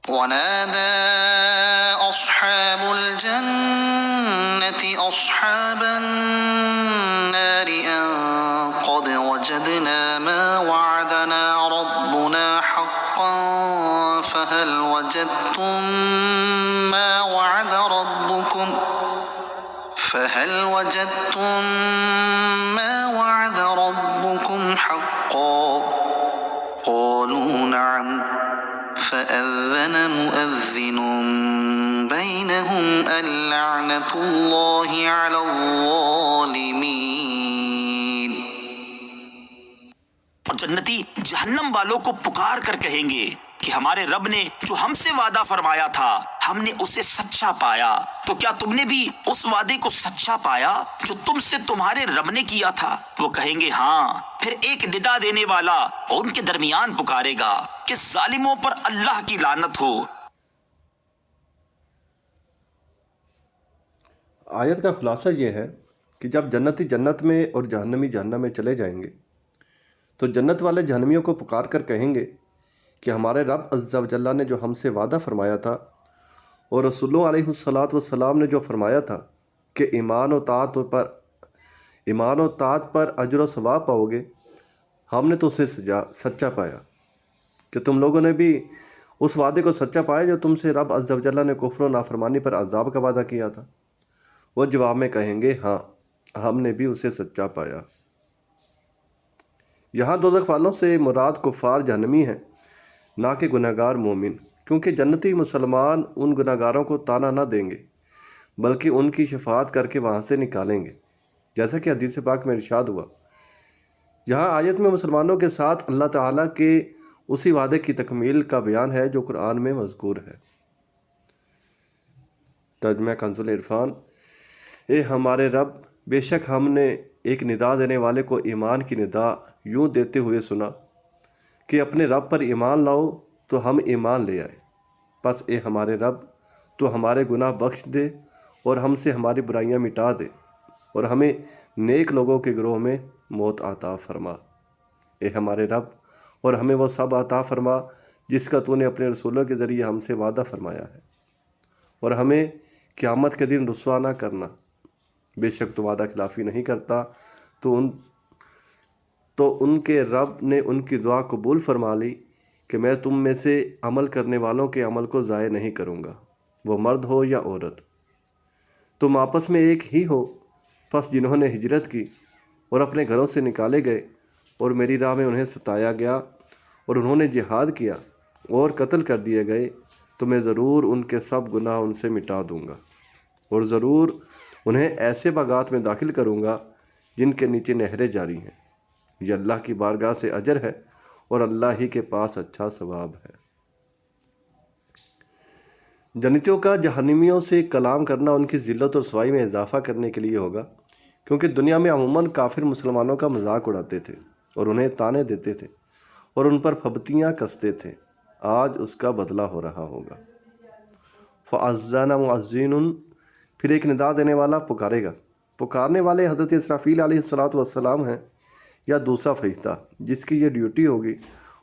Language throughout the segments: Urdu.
ونادى أصحاب الجنة أصحاب النار أن قد وجدنا ما وعدنا ربنا حقا فهل وجدتم ما وعد ربكم حقا قالوا نعم فأذن مؤذن بينهم اللعنة الله على الظالمين۔ اور جنتی جہنم والوں کو پکار کر کہیں گے کہ ہمارے رب نے جو ہم سے وعدہ فرمایا تھا ہم نے اسے سچا پایا، تو کیا تم نے بھی اس وعدے کو سچا پایا جو تم سے تمہارے رب نے کیا تھا؟ وہ کہیں گے ہاں۔ پھر ایک ندا دینے والا ان کے درمیان پکارے گا کہ ظالموں پر اللہ کی لعنت ہو۔ آیت کا خلاصہ یہ ہے کہ جب جنتی جنت میں اور جہنمی جہنم میں چلے جائیں گے تو جنت والے جہنمیوں کو پکار کر کہیں گے کہ ہمارے رب عز و جل نے جو ہم سے وعدہ فرمایا تھا اور رسول علیہ السلام نے جو فرمایا تھا کہ ایمان و طاعت پر اجر و ثواب پاؤ گے، ہم نے تو اسے سچا پایا۔ کہ تم لوگوں نے بھی اس وعدے کو سچا پایا جو تم سے رب عز و جل نے کفر و نافرمانی پر عذاب کا وعدہ کیا تھا؟ وہ جواب میں کہیں گے ہاں، ہم نے بھی اسے سچا پایا۔ یہاں دوزخ والوں سے مراد کفار جہنمی ہیں، نہ کہ گناہگار مومن، کیونکہ جنتی مسلمان ان گناہگاروں کو طعنہ نہ دیں گے بلکہ ان کی شفاعت کر کے وہاں سے نکالیں گے، جیسا کہ حدیث پاک میں ارشاد ہوا۔ یہاں آیت میں مسلمانوں کے ساتھ اللہ تعالیٰ کے اسی وعدے کی تکمیل کا بیان ہے جو قرآن میں مذکور ہے۔ ترجمہ کنز العرفان۔ اے ہمارے رب، بے شک ہم نے ایک ندا دینے والے کو ایمان کی ندا یوں دیتے ہوئے سنا کہ اپنے رب پر ایمان لاؤ، تو ہم ایمان لے آئے۔ پس اے ہمارے رب، تو ہمارے گناہ بخش دے اور ہم سے ہماری برائیاں مٹا دے اور ہمیں نیک لوگوں کے گروہ میں موت عطا فرما۔ اے ہمارے رب، اور ہمیں وہ سب عطا فرما جس کا تو نے اپنے رسولوں کے ذریعے ہم سے وعدہ فرمایا ہے، اور ہمیں قیامت کے دن رسوا نہ کرنا۔ بے شک تو وعدہ خلافی نہیں کرتا۔ تو ان کے رب نے ان کی دعا قبول فرما لی کہ میں تم میں سے عمل کرنے والوں کے عمل کو ضائع نہیں کروں گا، وہ مرد ہو یا عورت۔ تم آپس میں ایک ہی ہو۔ پس جنہوں نے ہجرت کی اور اپنے گھروں سے نکالے گئے اور میری راہ میں انہیں ستایا گیا اور انہوں نے جہاد کیا اور قتل کر دیے گئے، تو میں ضرور ان کے سب گناہ ان سے مٹا دوں گا، اور ضرور انہیں ایسے باغات میں داخل کروں گا جن کے نیچے نہریں جاری ہیں۔ یہ اللہ کی بارگاہ سے اجر ہے اور اللہ ہی کے پاس اچھا ثواب ہے۔ جنتیوں کا جہنمیوں سے کلام کرنا ان کی ذلت اور رسوائی میں اضافہ کرنے کے لیے ہوگا، کیونکہ دنیا میں عموماً کافر مسلمانوں کا مذاق اڑاتے تھے اور انہیں طعنے دیتے تھے اور ان پر پھبتیاں کستے تھے۔ آج اس کا بدلہ ہو رہا ہوگا۔ فَأَذَّنَ مُؤَذِّنٌ، پھر ایک ندا دینے والا پکارے گا۔ پکارنے والے حضرت اسرافیل علیہ السلام ہیں یا دوسرا فرشتہ جس کی یہ ڈیوٹی ہوگی،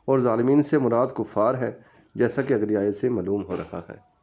اور ظالمین سے مراد کفار ہیں، جیسا کہ اگلی آیت سے معلوم ہو رہا ہے۔